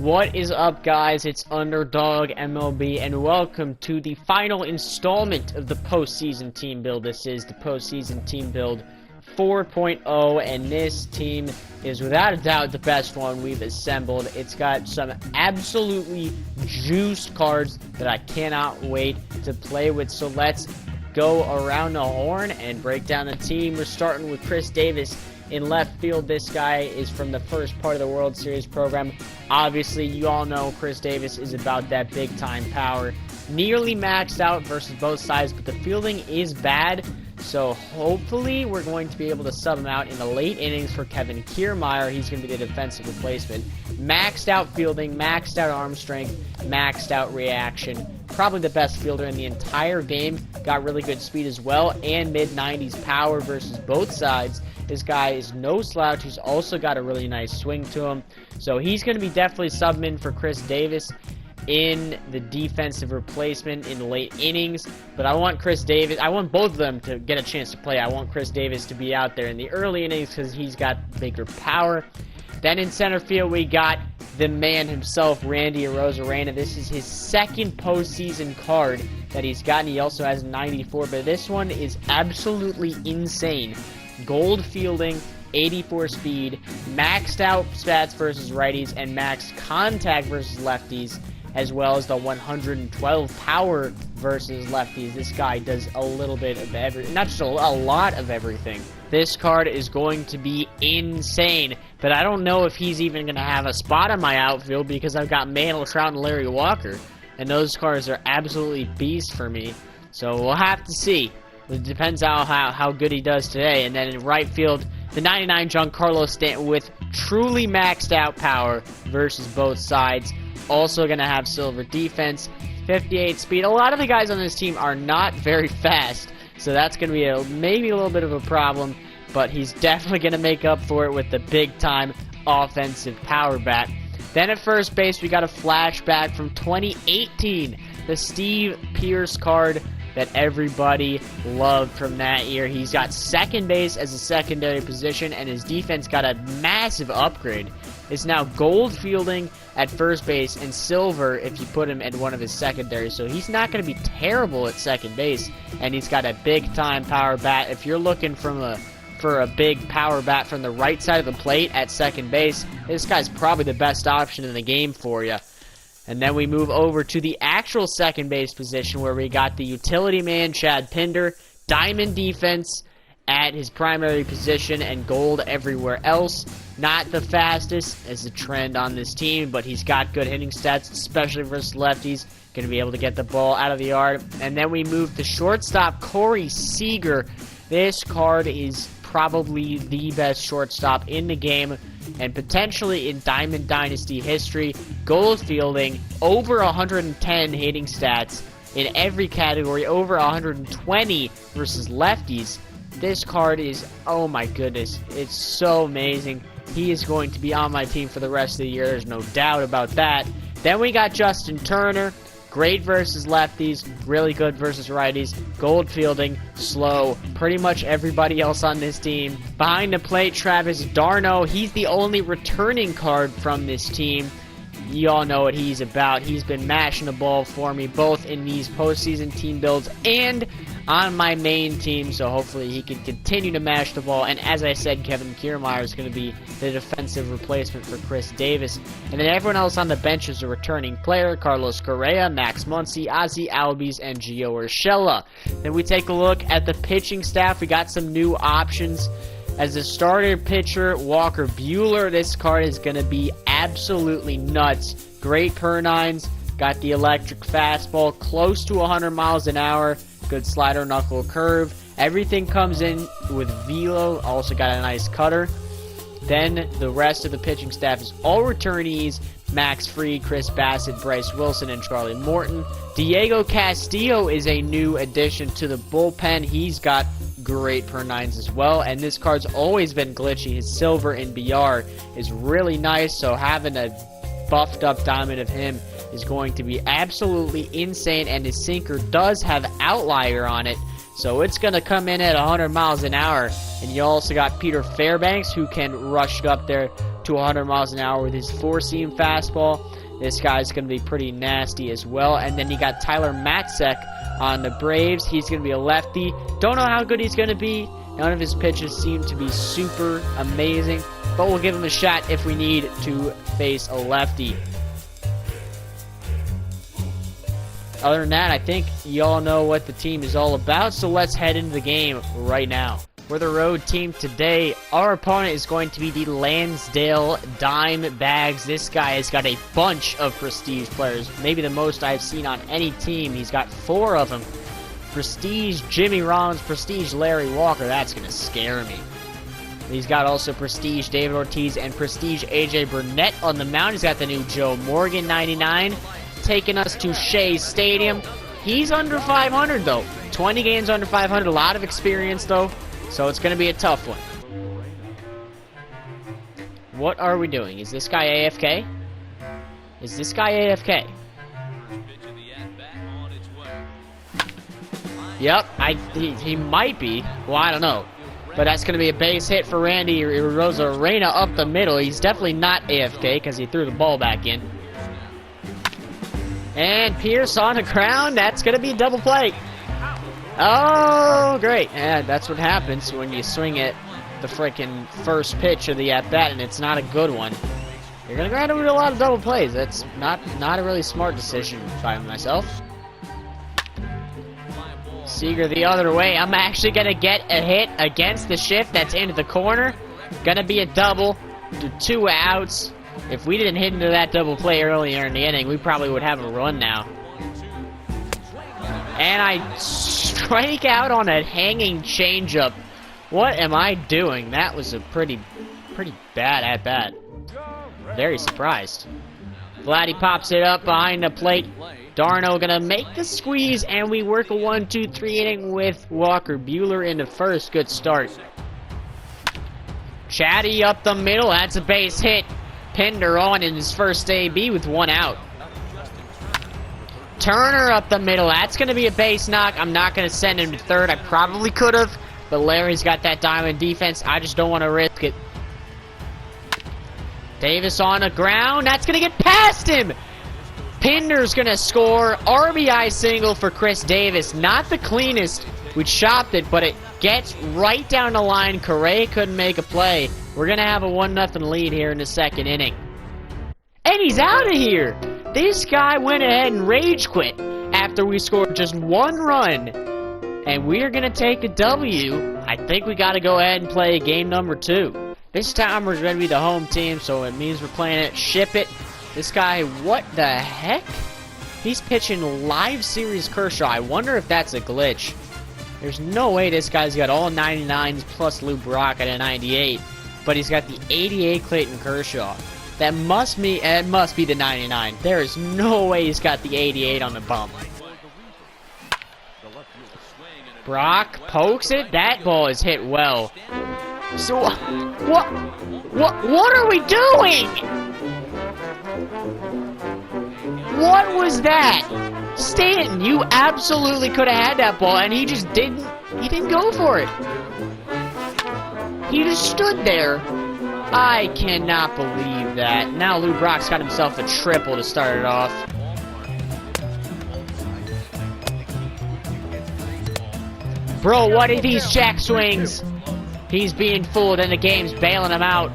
What is up, guys? It's Underdog MLB, and welcome to the final installment of the postseason team build. This is the postseason team build 4.0, and this team is without a doubt the best one we've assembled. It's got some absolutely juiced cards that I cannot wait to play with. So let's go around the horn and break down the team. We're starting with Chris Davis in left field. This guy is from the first part of the World Series program. Obviously, you all know Chris Davis is about that big-time power. Nearly maxed out versus both sides, but the fielding is bad. So hopefully we're going to be able to sub him out in the late innings for Kevin Kiermaier. He's going to be the defensive replacement. Maxed out fielding, maxed out arm strength, maxed out reaction. Probably the best fielder in the entire game. Got really good speed as well, and mid-90s power versus both sides. This guy is no slouch. He's also got a really nice swing to him. So he's going to be definitely subbing in for Chris Davis in the defensive replacement in the late innings. But I want Chris Davis, I want both of them to get a chance to play. I want Chris Davis to be out there in the early innings because he's got bigger power. Then in center field, we got the man himself, Randy Arozarena. This is his second postseason card that he's gotten. He also has 94, but this one is absolutely insane. Gold fielding, 84 speed, maxed out stats versus righties, and maxed contact versus lefties, as well as the 112 power versus lefties. This guy does a little bit of everything, not just a lot of everything. This card is going to be insane, but I don't know if he's even going to have a spot on my outfield because I've got Mantle, Trout, and Larry Walker, and those cards are absolutely beasts for me. So we'll have to see. It depends how good he does today. And then in right field, the 99 Giancarlo Stanton with truly maxed out power versus both sides. Also going to have silver defense, 58 speed. A lot of the guys on this team are not very fast, so that's going to be maybe a little bit of a problem, but he's definitely going to make up for it with the big-time offensive power bat. Then at first base, we got a flashback from 2018, the Steve Pearce card that everybody loved from that year. He's got second base as a secondary position, and his defense got a massive upgrade. It's now gold fielding at first base and silver if you put him at one of his secondaries. So he's not going to be terrible at second base, and he's got a big-time power bat. If you're looking for a big power bat from the right side of the plate at second base, this guy's probably the best option in the game for you. And then we move over to the actual second base position where we got the utility man, Chad Pinder, diamond defense at his primary position, and gold everywhere else. Not the fastest as the trend on this team, but he's got good hitting stats, especially versus lefties. Going to be able to get the ball out of the yard. And then we move to shortstop, Corey Seeger. This card is probably the best shortstop in the game and potentially in Diamond Dynasty history. Gold fielding, over 110 hitting stats in every category, over 120 versus lefties. This card is, oh my goodness, it's so amazing. He is going to be on my team for the rest of the year, there's no doubt about that. Then we got Justin Turner. Great versus lefties, really good versus righties, gold fielding, slow, pretty much everybody else on this team. Behind the plate, Travis d'Arnaud, he's the only returning card from this team. You all know what he's about. He's been mashing the ball for me, both in these postseason team builds and on my main team, so hopefully he can continue to mash the ball. And as I said, Kevin Kiermaier is going to be the defensive replacement for Chris Davis. And then everyone else on the bench is a returning player: Carlos Correa, Max Muncy, Ozzy Albies, and Gio Urshela. Then we take a look at the pitching staff. We got some new options. As a starter pitcher, Walker Buehler. This card is going to be absolutely nuts. Great per nines, got the electric fastball, close to 100 miles an hour. Good slider, knuckle, curve. Everything comes in with velo. Also got a nice cutter. Then the rest of the pitching staff is all returnees: Max Fried, Chris Bassett, Bryce Wilson, and Charlie Morton. Diego Castillo is a new addition to the bullpen. He's got great per nines as well, and this card's always been glitchy. His silver in BR is really nice, so having a buffed up diamond of him is going to be absolutely insane, and his sinker does have outlier on it, so it's going to come in at 100 miles an hour. And you also got Peter Fairbanks, who can rush it up there to 100 miles an hour with his four-seam fastball. This guy's going to be pretty nasty as well. And then you got Tyler Matzek on the Braves. He's going to be a lefty. Don't know how good he's going to be. None of his pitches seem to be super amazing, but we'll give him a shot if we need to face a lefty. Other than that, I think y'all know what the team is all about, so let's head into the game right now. We're the road team today. Our opponent is going to be the Lansdale Dimebags. This guy has got a bunch of prestige players, maybe the most I've seen on any team. He's got 4 of them. Prestige Jimmy Rollins, Prestige Larry Walker. That's going to scare me. He's got also Prestige David Ortiz and Prestige AJ Burnett on the mound. He's got the new Joe Morgan 99 taking us to Shea Stadium. He's under 500 though. 20 games under 500. A lot of experience though. So it's going to be a tough one. What are we doing? Is this guy AFK? Is this guy AFK? Yep, he might be. Well, I don't know. But that's going to be a base hit for Randy Rosarina up the middle. He's definitely not AFK because he threw the ball back in. And Pierce on the ground. That's going to be a double play. Oh, great. Yeah, that's what happens when you swing at the freaking first pitch of the at-bat and it's not a good one. You're going to go out and do a lot of double plays. That's not a really smart decision by myself. Seeger the other way. I'm actually going to get a hit against the shift that's into the corner. Going to be a double to 2 outs. If we didn't hit into that double play earlier in the inning, we probably would have a run now. And I strike out on a hanging changeup. What am I doing? That was a pretty bad at-bat. Very surprised. Vladdy pops it up behind the plate. Darno gonna make the squeeze, and we work a 1-2-3 inning with Walker Buehler in the first. Good start. Chatty up the middle. That's a base hit. Pinder on in his first AB with 1 out. Turner up the middle. That's going to be a base knock. I'm not going to send him to third. I probably could have, but Larry's got that diamond defense. I just don't want to risk it. Davis on the ground. That's going to get past him. Pinder's going to score. RBI single for Chris Davis. Not the cleanest. We chopped it, but it gets right down the line. Correa couldn't make a play. We're going to have a 1-0 lead here in the second inning. And he's out of here. This guy went ahead and rage quit after we scored just 1 run. And we're going to take a W. I think we got to go ahead and play game number 2. This time we're going to be the home team, so it means we're playing it. Ship it. This guy, what the heck? He's pitching live series Kershaw. I wonder if that's a glitch. There's no way this guy's got all 99s plus Lou Brock at a 98. But he's got the 88 Clayton Kershaw. That must be the 99. There is no way he's got the 88 on the bump. Brock pokes it. That ball is hit well. So what are we doing? What was that? Stanton, you absolutely could have had that ball, and he just didn't. He didn't go for it. He just stood there. I cannot believe that. Now Lou Brock's got himself a triple to start it off. Bro, what are these jack swings? He's being fooled and the game's bailing him out.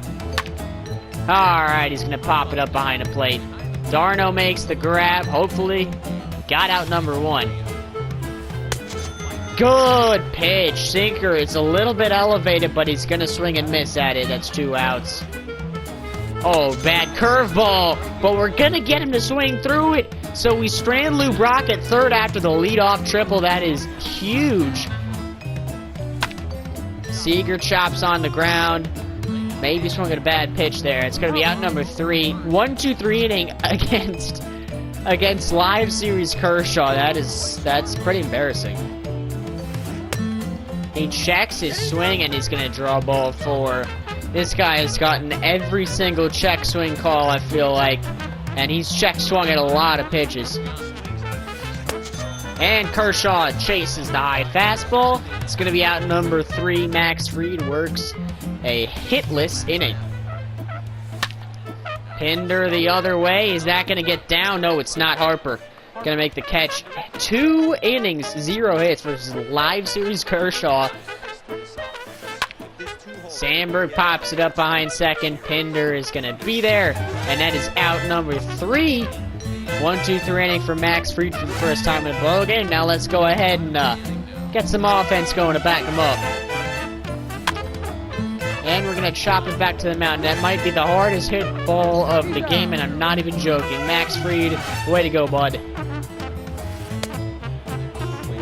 Alright, he's going to pop it up behind the plate. Darno makes the grab, hopefully. Got out number 1. Good pitch. Sinker, it's a little bit elevated, but he's going to swing and miss at it. That's 2 outs. Oh, bad curveball. But we're going to get him to swing through it. So we strand Lou Brock at third after the leadoff triple. That is huge. Seeger chops on the ground. Maybe swung at a bad pitch there. It's going to be out number 3. 1-2-3 inning against live series Kershaw. That's pretty embarrassing. He checks his swing and he's going to draw ball 4. This guy has gotten every single check swing call, I feel like. And he's check swung at a lot of pitches. And Kershaw chases the high fastball. It's going to be out number 3. Max Fried works a hitless inning. Pinder the other way. Is that going to get down? No, it's not. Harper going to make the catch. 2 innings, 0 hits versus live series Kershaw. Sandberg pops it up behind second. Pinder is going to be there. And that is out number 3. 1-2-3 inning for Max Fried for the first time in a ball game. Now let's go ahead and get some offense going to back him up. And we're going to chop it back to the mound. That might be the hardest hit ball of the game, and I'm not even joking. Max Fried, way to go, bud.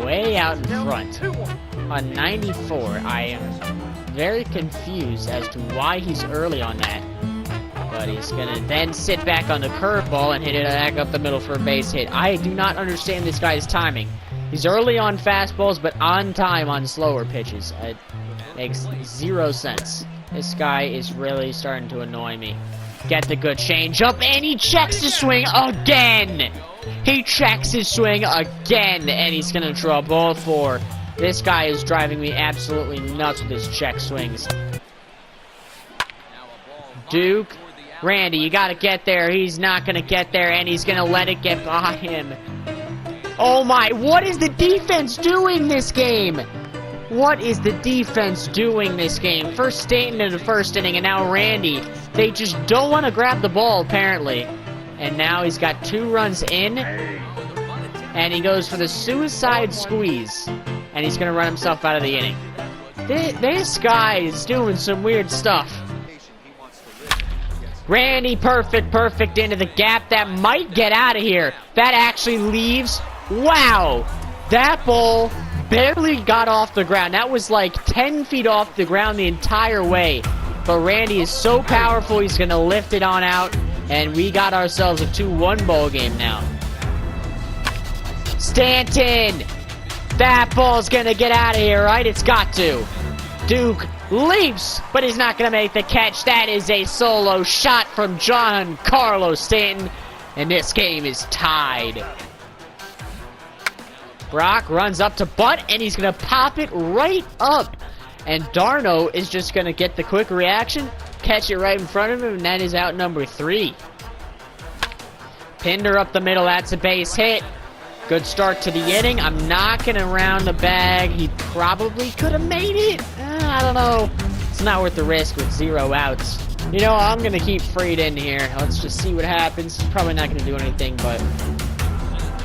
Way out in front. On 94, I am very confused as to why he's early on that. But he's going to then sit back on the curveball and hit it back up the middle for a base hit. I do not understand this guy's timing. He's early on fastballs, but on time on slower pitches. It makes 0 sense. This guy is really starting to annoy me. Get the good changeup, and he checks the swing again! He checks his swing again, and he's going to draw ball 4. This guy is driving me absolutely nuts with his check swings. Duke, Randy, you got to get there. He's not going to get there, and he's going to let it get by him. Oh my, what is the defense doing this game? What is the defense doing this game? First Stanton in the first inning, and now Randy. They just don't want to grab the ball, apparently. And now he's got 2 runs in, and he goes for the suicide squeeze. And he's going to run himself out of the inning. This guy is doing some weird stuff. Randy, perfect into the gap. That might get out of here. That actually leaves. Wow! That ball barely got off the ground. That was like 10 feet off the ground the entire way. But Randy is so powerful, he's going to lift it on out. And we got ourselves a 2-1 ball game now. Stanton! That ball's going to get out of here, right? It's got to. Duke leaps, but he's not going to make the catch. That is a solo shot from Giancarlo Stanton. And this game is tied. Brock runs up to bunt, and he's going to pop it right up. And Darno is just going to get the quick reaction, catch it right in front of him, and that is out number 3. Pinder up the middle, that's a base hit. Good start to the inning. I'm not going to round the bag. He probably could have made it. I don't know. It's not worth the risk with 0 outs. You know, I'm going to keep Fried in here. Let's just see what happens. He's probably not going to do anything, but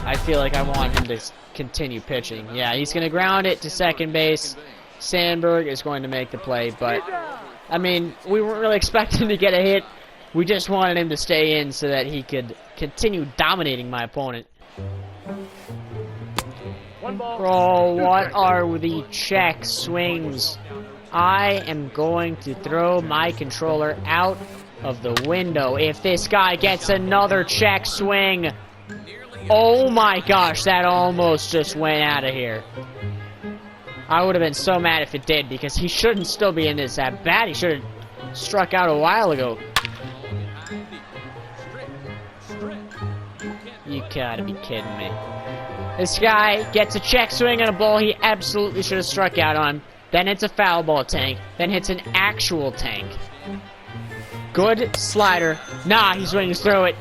I feel like I want him to continue pitching. Yeah, he's going to ground it to second base. Sandberg is going to make the play, but, I mean, we weren't really expecting to get a hit. We just wanted him to stay in so that he could continue dominating my opponent. Bro, what are the check swings? I am going to throw my controller out of the window if this guy gets another check swing. Oh my gosh, that almost just went out of here. I would have been so mad if it did, because he shouldn't still be in this at bat. He should have struck out a while ago. You gotta be kidding me. This guy gets a check swing on a ball he absolutely should have struck out on. Then hits a foul ball tank. Then hits an actual tank. Good slider. Nah, he swings through it.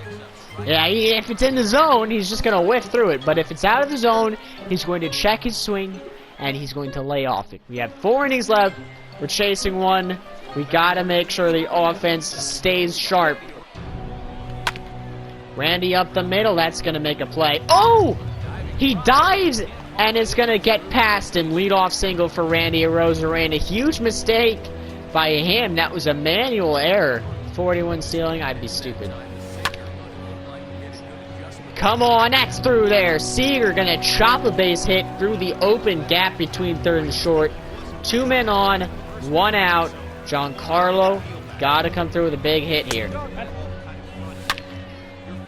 Yeah, if it's in the zone, he's just going to whiff through it. But if it's out of the zone, he's going to check his swing, and he's going to lay off it. We have 4 innings left. We're chasing 1. We got to make sure the offense stays sharp. Randy up the middle. That's going to make a play. Oh! He dives, and it's going to get past him. Leadoff single for Randy Arozarena. A huge mistake by him. That was a manual error. 41 stealing. I'd be stupid. Come on, that's through there. Seeger gonna chop a base hit through the open gap between third and short. 2 men on, 1 out. Giancarlo gotta come through with a big hit here.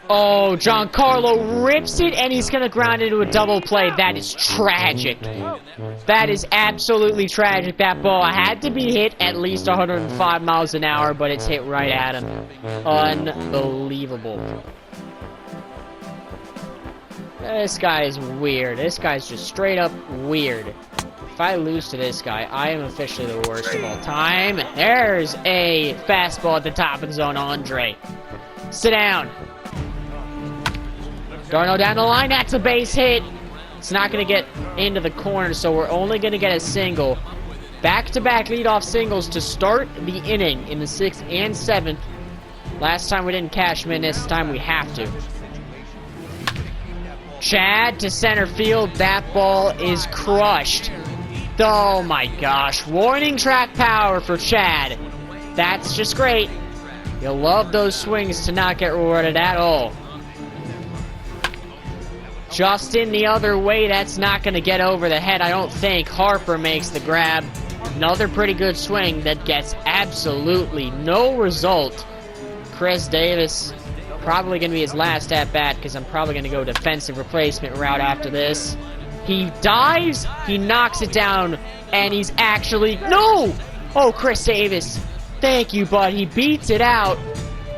Oh, Giancarlo rips it, and he's gonna ground into a double play. That is tragic. That is absolutely tragic. That ball had to be hit at least 105 miles an hour, but it's hit right at him. Unbelievable. This guy is weird. This guy's just straight up weird. If I lose to this guy, I am officially the worst of all time. There's a fastball at the top of the zone, Andre. Sit down. Darno down the line. That's a base hit. It's not going to get into the corner, so we're only going to get a single. Back-to-back leadoff singles to start the inning in the 6th and 7th. Last time we didn't cash them in. This time we have to. Chad to center field. That ball is crushed. Oh my gosh. Warning track power for Chad. That's just great. You'll love those swings to not get rewarded at all. Justin the other way. That's not going to get over the head, I don't think. Harper makes the grab. Another pretty good swing that gets absolutely no result. Chris Davis, probably going to be his last at-bat because I'm probably going to go defensive replacement route after this. He dives, he knocks it down, and he's actually... No! Oh, Chris Davis. Thank you, bud. He beats it out,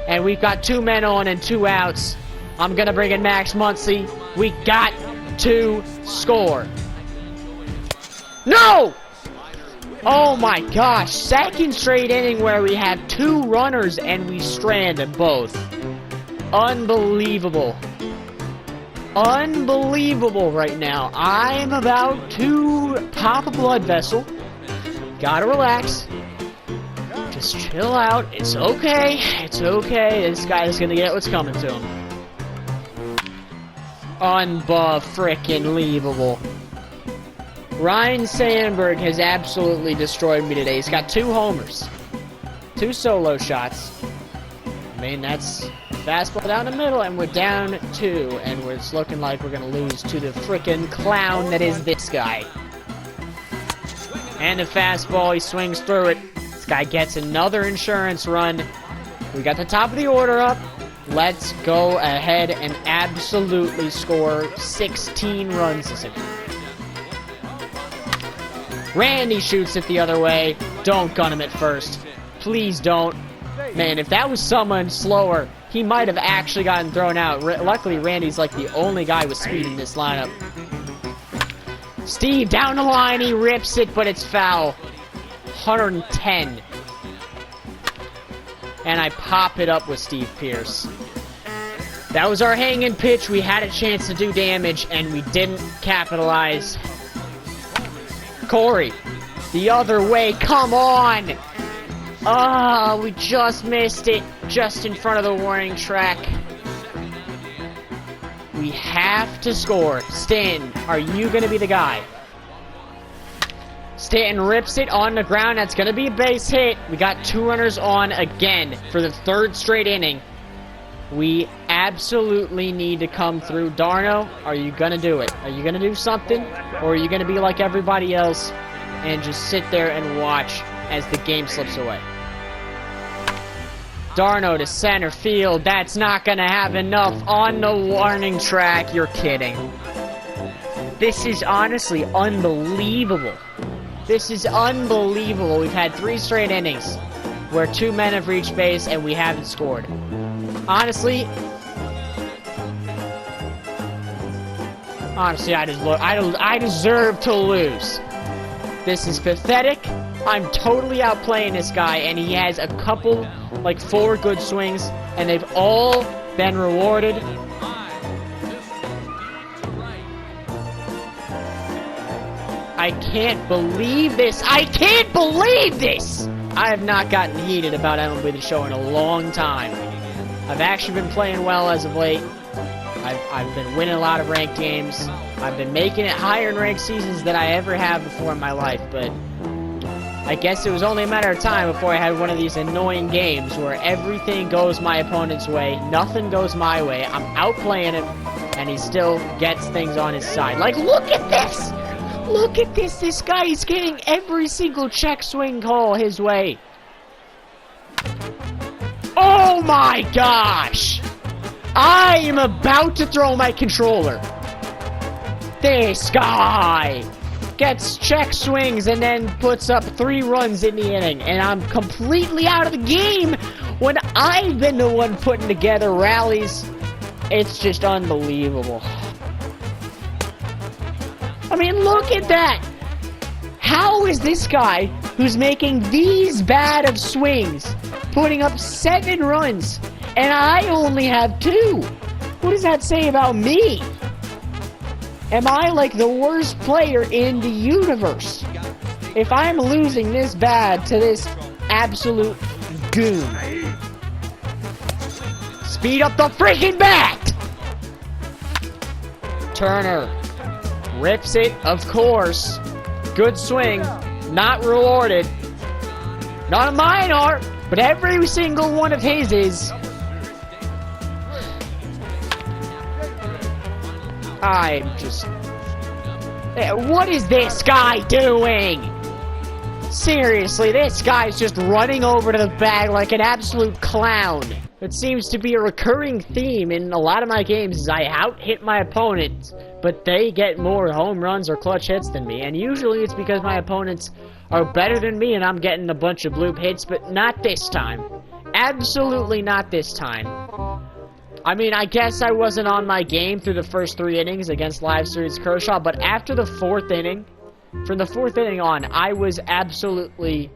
and we've got 2 men on and 2 outs. I'm going to bring in Max Muncy. We got to score. No! Oh my gosh. 2nd straight inning where we have 2 runners and we strand both. Unbelievable. Unbelievable right now. I'm about to pop a blood vessel. Gotta relax. Just chill out. It's okay. It's okay. This guy is gonna get what's coming to him. Unbefrickin-leavable. Ryan Sandberg has absolutely destroyed me today. He's got 2 homers. 2 solo shots. I mean, that's fastball down the middle, and we're down 2, and it's looking like we're going to lose to the frickin' clown that is this guy. And the fastball, he swings through it. This guy gets another insurance run. We got the top of the order up. Let's go ahead and absolutely score 16 runs this inning. Randy shoots it the other way. Don't gun him at first. Please don't. Man, if that was someone slower, he might have actually gotten thrown out. Luckily, Randy's like the only guy with speed in this lineup. Steve down the line. He rips it, but it's foul. 110. And I pop it up with Steve Pierce. That was our hanging pitch. We had a chance to do damage, and we didn't capitalize. Corey, the other way. Come on! Ah, we just missed it. Just in front of the warning track. We have to score. Stanton, are you going to be the guy? Stanton rips it on the ground. That's going to be a base hit. We got 2 runners on again for the 3rd straight inning. We absolutely need to come through. Darno, are you going to do it? Are you going to do something? Or are you going to be like everybody else and just sit there and watch as the game slips away? Darno to center field. That's not going to have enough on the warning track. You're kidding. This is honestly unbelievable. This is unbelievable. We've had 3 straight innings where 2 men have reached base and we haven't scored. Honestly, I deserve to lose. This is pathetic. I'm totally outplaying this guy, and he has a couple, like 4 good swings, and they've all been rewarded. I can't believe this. I can't believe this! I have not gotten heated about MLB The Show in a long time. I've actually been playing well as of late. I've been winning a lot of ranked games. I've been making it higher in ranked seasons than I ever have before in my life, but I guess it was only a matter of time before I had one of these annoying games where everything goes my opponent's way, nothing goes my way, I'm outplaying him, and he still gets things on his side. Like, look at this! Look at this! This guy is getting every single check swing call his way. Oh my gosh! I am about to throw my controller. This guy gets check swings and then puts up 3 runs in the inning, and I'm completely out of the game when I've been the one putting together rallies. It's just unbelievable. I mean, look at that! How is this guy, who's making these bad of swings, putting up 7 runs, And I only have 2. What does that say about me? Am I like the worst player in the universe? If I'm losing this bad to this absolute goon. Speed up the freaking bat! Turner rips it, of course. Good swing. Not rewarded. None of mine are, but every single one of his is. I'm just... What is this guy doing? Seriously, this guy's just running over to the bag like an absolute clown. It seems to be a recurring theme in a lot of my games is I out-hit my opponents, but they get more home runs or clutch hits than me, and usually it's because my opponents are better than me and I'm getting a bunch of bloop hits, but not this time. Absolutely not this time. I mean, I guess I wasn't on my game through the first 3 innings against Live Series Kershaw, but after the 4th inning, from the 4th inning on, I was absolutely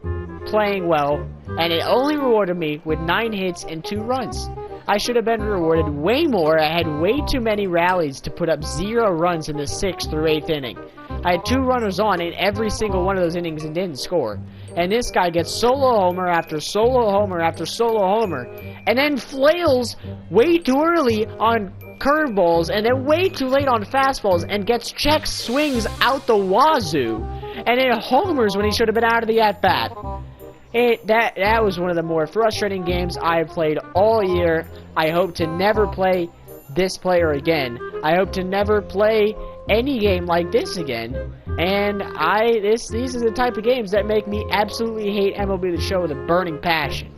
playing well, and it only rewarded me with 9 hits and 2 runs. I should have been rewarded way more. I had way too many rallies to put up 0 runs in the 6th through 8th inning. I had 2 runners on in every single one of those innings and didn't score. And this guy gets solo homer after solo homer after solo homer, and then flails way too early on curveballs and then way too late on fastballs and gets check swings out the wazoo, and then homers when he should have been out of the at-bat. That was one of the more frustrating games I have played all year. I hope to never play this player again. I hope to never play any game like this again. And these are the type of games that make me absolutely hate MLB The Show with a burning passion.